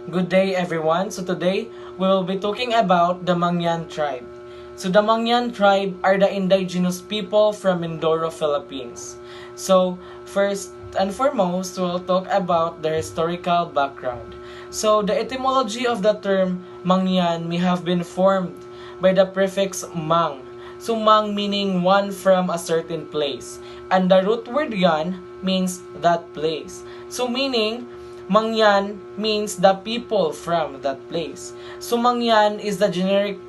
Good day everyone. So today we will be talking about the Mangyan tribe. So the Mangyan tribe are the indigenous people from Mindoro, Philippines. So first and foremost, we'll talk about their historical background. So the etymology of the term Mangyan may have been formed by the prefix mang. So mang meaning one from a certain place. And the root word yan means that place. So meaning Mangyan means the people from that place. So Mangyan is the generic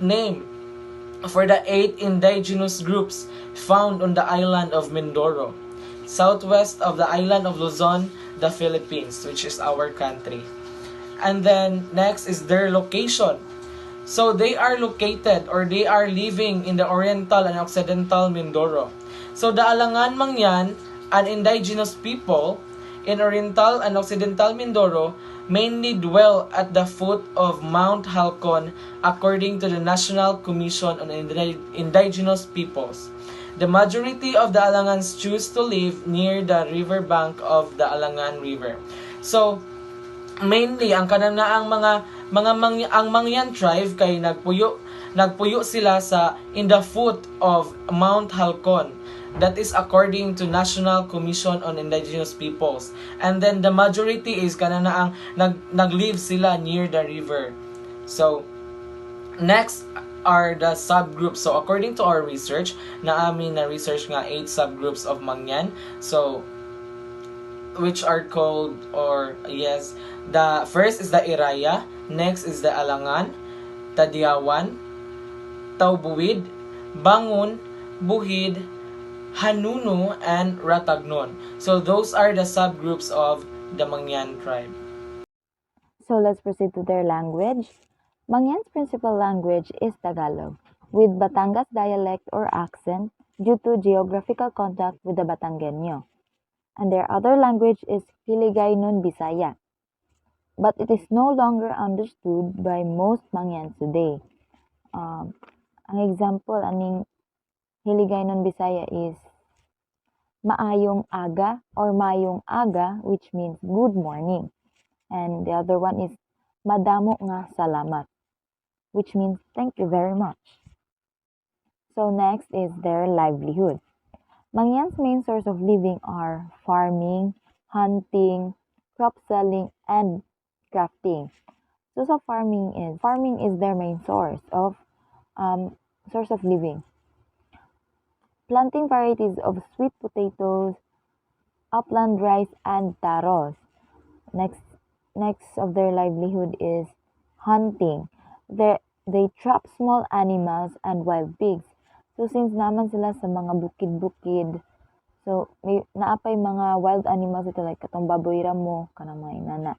name for the 8 indigenous groups found on the island of Mindoro, southwest of the island of Luzon, the Philippines, which is our country. And then next is their location. So they are located or they are living in the Oriental and Occidental Mindoro. So the Alangan Mangyan, an indigenous people in Oriental and Occidental Mindoro, mainly dwell at the foot of Mount Halcon according to the National Commission on Indigenous Peoples. The majority of the Alangans choose to live near the riverbank of the Alangan River. So, mainly ang kananaang ang Mangyan tribe kay nagpuyo sila sa in the foot of Mount Halcon, that is according to National Commission on Indigenous Peoples, and then the majority is kananaang naglive sila near the river. So next are the subgroups. So according to our research, na research nga 8 subgroups of Mangyan. So which are called, or yes, the first is the Iraya, next is the Alangan, Tadiawan, Taubuid, Bangun, Buhid, Hanunu, and Ratagnon. So those are the subgroups of the Mangyan tribe. So let's proceed to their language. Mangyan's principal language is Tagalog, with Batangas dialect or accent due to geographical contact with the Batangueño. And their other language is Hiligaynon Bisaya, but it is no longer understood by most Mangyans today. Ang example aning Hiligaynon Bisaya is Maayong Aga or Mayong Aga, which means good morning. And the other one is Madamo nga salamat, which means thank you very much. So next is their livelihood. Mangyan's main source of living are farming, hunting, crop selling, and crafting. So farming is their main source of living. Planting varieties of sweet potatoes, upland rice, and taros. Next of their livelihood is hunting. They trap small animals and wild pigs. So since naman sila sa mga bukid-bukid, so may naapay mga wild animals ito like katong baboy ramo, kanang mga inana.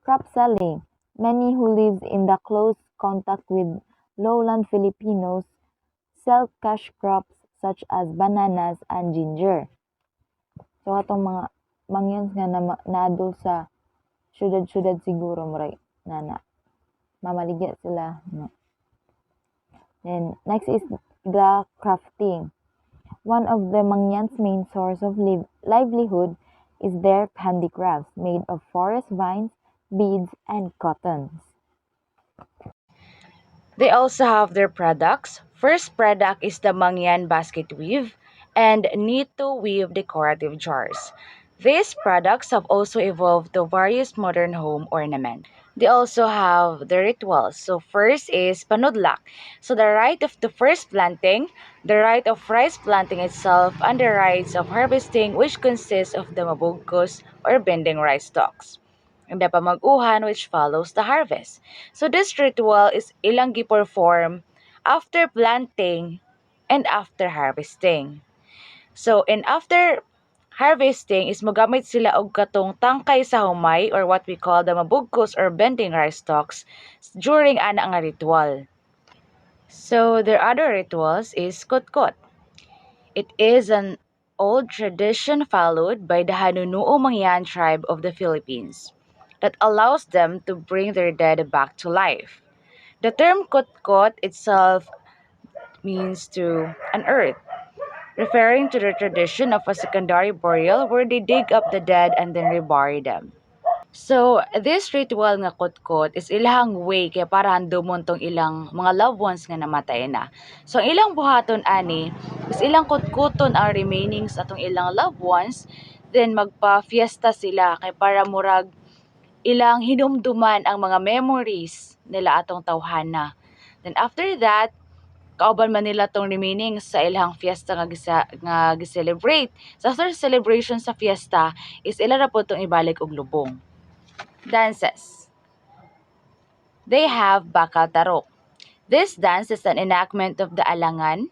Crop selling. Many who lives in the close contact with lowland Filipinos sell cash crops such as bananas and ginger. So atong mga mangyans nga naadol sa syudad siguro moray nana. Mamaligya sila, no. Then next is the crafting. One of the Mangyan's main source of livelihood is their handicrafts made of forest vines, beads, and cottons. They also have their products. First product is the Mangyan basket weave and knit to weave decorative jars. These products have also evolved to various modern home ornaments. They also have the rituals. So first is panudlak. So the rite of the first planting, the rite of rice planting itself, and the rites of harvesting, which consists of the mabugkos or bending rice stalks, and the pamaguhan, which follows the harvest. So this ritual is ilang gi-perform after planting and after harvesting. So and after harvesting is mogamit sila og katong tangkay sa humay or what we call the mabugkos or bending rice stalks during ana nga ritual. So their other rituals is kotkot. It is an old tradition followed by the Hanunuo Mangyan tribe of the Philippines that allows them to bring their dead back to life. The term kotkot itself means to unearth, referring to the tradition of a secondary burial where they dig up the dead and then rebury them. So, this ritual nga kutkot is ilang way kaya para handumon tong ilang mga loved ones nga namatay na. So, ang ilang buhaton ani is ilang kutkuton ang remaining sa atong ilang loved ones, then magpa-fiesta sila kay para murag ilang hinumduman ang mga memories nila atong tawhana. Then after that, kauban man nila tong remaining sa ilang fiesta nga gi-celebrate. So after celebration sa fiesta is ila ra po tong ibalik og lubong. Dances. They have bakal tarok. This dance is an enactment of the alangan,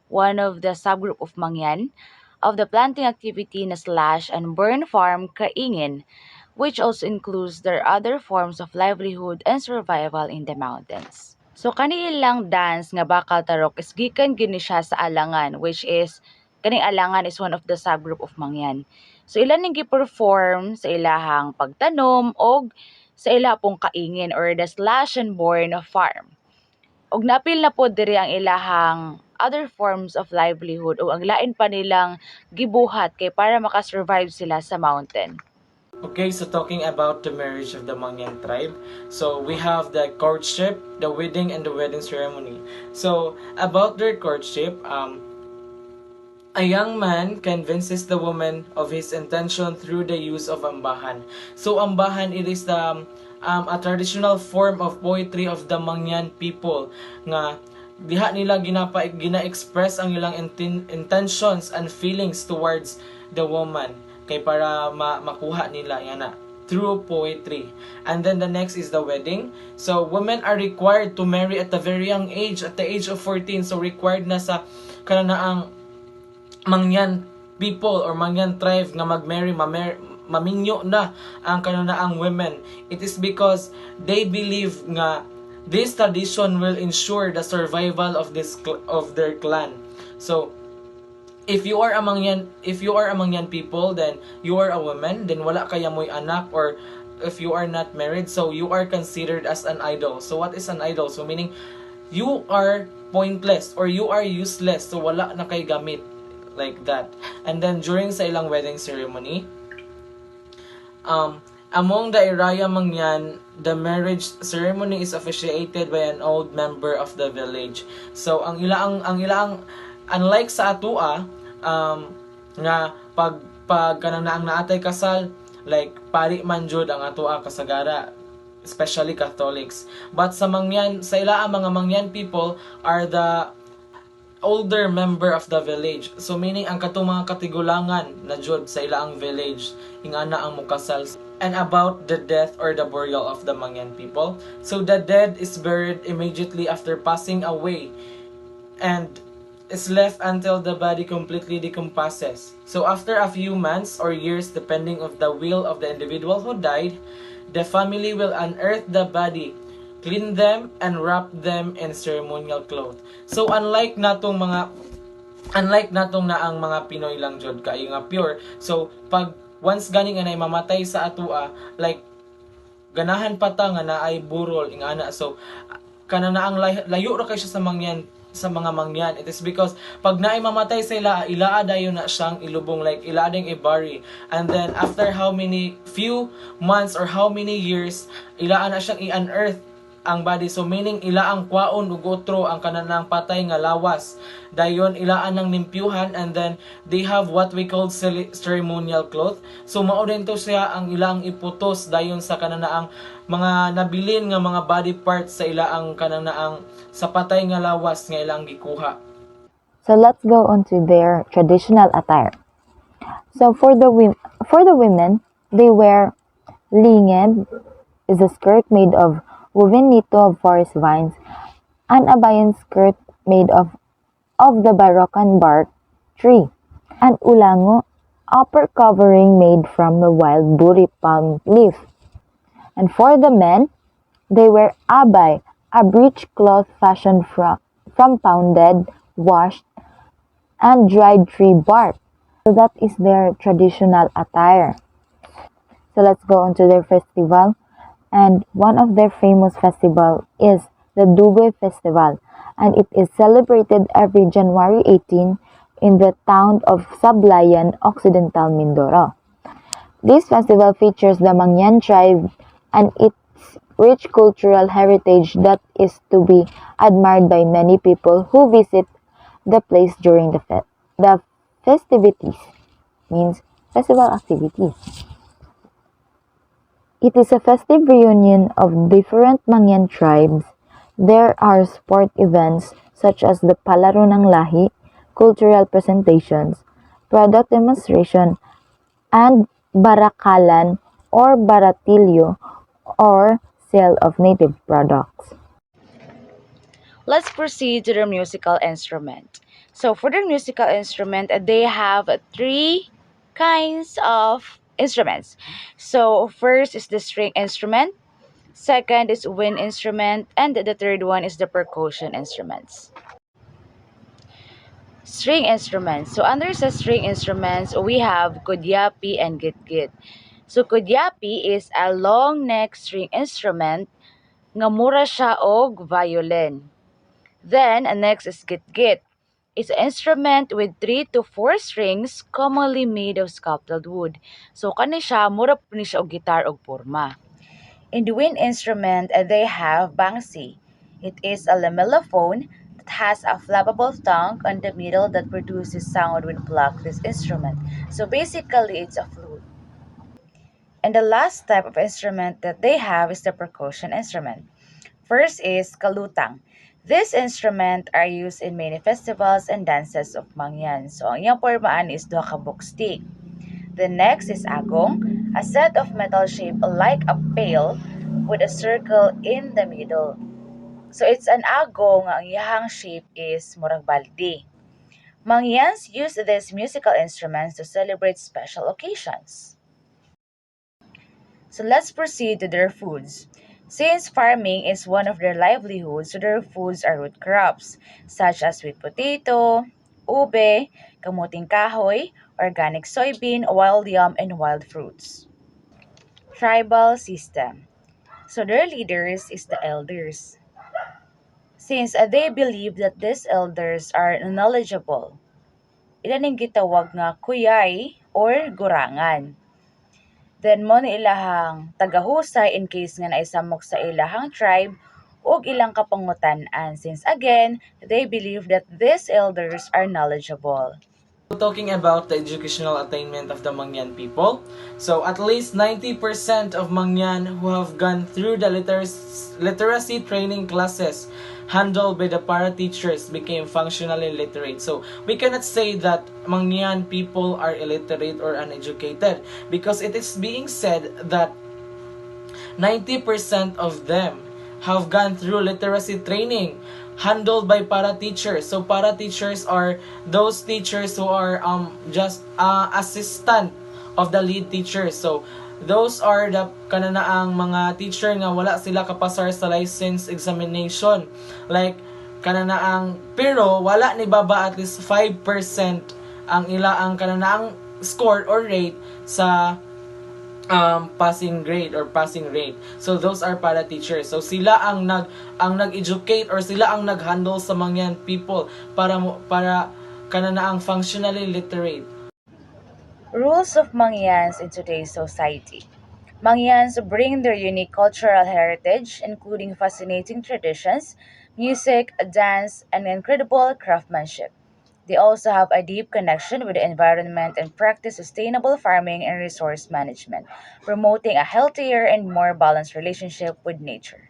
one of the subgroup of Mangyan, of the planting activity na slash and burn farm kaingin, which also includes their other forms of livelihood and survival in the mountains. So kanilang dance nga bakal tarok is gikan gini siya sa alangan, which is kaning alangan is one of the subgroup of Mangyan. So ilan ning gi-perform sa ilahang pagtanom og sa ila pong kaingin or the slash and burn farm. Og napil na po diri ang ilahang other forms of livelihood o ang lain pa nilang gibuhat kay para makasurvive sila sa mountain. Okay, so talking about the marriage of the Mangyan tribe, so we have the courtship, the wedding, and the wedding ceremony. So about their courtship, a young man convinces the woman of his intention through the use of ambahan. So ambahan, it is a traditional form of poetry of the Mangyan people nga diha nila gina-express ang ilang intentions and feelings towards the woman kay para makuha nila yana through poetry. And then the next is the wedding. So women are required to marry at a very young age, at the age of 14. So required na sa kananaang Mangyan people or Mangyan tribe nga maminyo na ang kananaang women. It is because they believe nga this tradition will ensure the survival of of their clan. So if you are a Mangyan people, then you are a woman, then wala kaya mo'y anak, or if you are not married, so you are considered as an idol. So what is an idol? So meaning you are pointless or you are useless, so wala na kay gamit, like that. And then during sa ilang wedding ceremony, among the Iraya Mangyan, the marriage ceremony is officiated by an old member of the village. So ang ilaang unlike sa atua, nga pag kanang naang naatay kasal, like pari man jud ang atua kasagara, especially Catholics. But sa Mangyan, sa ilaang mga Mangyan people are the older member of the village. So meaning ang katong mga katigulangan na jud sa ilaang village ingana ang mukasal. And about the death or the burial of the Mangyan people. So the dead is buried immediately after passing away and is left until the body completely decomposes. So after a few months or years, depending on the will of the individual who died, the family will unearth the body, clean them, and wrap them in ceremonial cloth. So unlike natong na ang mga Pinoy lang jud kay nga pure. So pag once ganing anay mamatay sa atua, like ganahan pa ta nga naay burol ingana. So kanana ang layo ra kay siya sa mga Mangyan. It is because pag naay mamatay sa ilaa dayon na siyang ilubong, like ilaa ding ibari. And then after how many few months or how many years, ilaa na siyang i-unearth ang body. So meaning ilaang kwaon ug otro ang kananang patay nga lawas. Dayon ilaan ng nimpyuhan, and then they have what we call ceremonial cloth. So mao din to siya ang ilang iputos dayon sa kananaang mga nabilin nga mga body parts sa ilaang kananaang sa patay nga lawas nga ilang gikuha. So let's go on to their traditional attire. So for the women, they wear linged, is a skirt made of woven nito of forest vines, and a bayan skirt made of the Baroccan bark tree, and ulango, upper covering made from the wild buri palm leaf. And for the men, they wear abay, a breech cloth fashioned from pounded, washed, and dried tree bark. So that is their traditional attire. So let's go on to their festival. And one of their famous festival is the Dugoy Festival, and it is celebrated every January 18 in the town of Sablayan, Occidental Mindoro. This festival features the Mangyan tribe and its rich cultural heritage that is to be admired by many people who visit the place during the festivities, means festival activities. It is a festive reunion of different Mangyan tribes. There are sport events such as the Palaro ng Lahi, cultural presentations, product demonstration, and barakalan or baratilyo or sale of native products. Let's proceed to the musical instrument. So for the musical instrument, they have three kinds of instruments. So first is the string instrument, second is wind instrument, and the third one is the percussion instruments. String instruments. So under sa string instruments, we have kudyapi and gitgit. So kudyapi is a long neck string instrument nga mura siya og violin. Then, next is git-git. It's an instrument with 3 to 4 strings commonly made of sculpted wood. So, kani siya, mura po ni siya og gitar og porma. In the wind instrument, they have bangsi. It is a lamellophone that has a flappable tongue on the middle that produces sound when plucked this instrument. So, basically, it's a flute. And the last type of instrument that they have is the percussion instrument. First is kalutang. This instrument are used in many festivals and dances of Mangyan. So, ang iyang pormaan is duha ka book stick. The next is agong, a set of metal shaped like a pail with a circle in the middle. So, it's an agong, ang iyang shape is murag balde. Mangyans use these musical instruments to celebrate special occasions. So let's proceed to their foods. Since farming is one of their livelihoods, so their foods are root crops such as sweet potato, ube, kamuting kahoy, organic soybean, wild yam, and wild fruits. Tribal system. So their leaders is the elders. Since they believe that these elders are knowledgeable, ilan gitawag nga kuyay or gurangan. Then mo ni ilahang tagahusay in case nga naisamok sa ilahang tribe ug ilang kapangutan-an since again they believe that these elders are knowledgeable. Talking about the educational attainment of the Mangyan people. So at least 90% of Mangyan who have gone through the literacy training classes handled by the para teachers became functionally literate. So we cannot say that Mangyan people are illiterate or uneducated because it is being said that 90% of them have gone through literacy training handled by para teachers. So para teachers are those teachers who are just assistant of the lead teachers. So those are the kananaang mga teacher nga wala sila kapasar sa license examination. Like kananaang pero wala ni baba at least 5% ang ang kananaang score or rate sa passing grade or passing rate. So those are para teachers. So sila ang nag-educate or sila ang nag-handle sa mga people para kanana ang functionally literate. Rules of Mangyans in today's society. Mangyans bring their unique cultural heritage, including fascinating traditions, music, dance, and incredible craftsmanship. They also have a deep connection with the environment and practice sustainable farming and resource management, promoting a healthier and more balanced relationship with nature.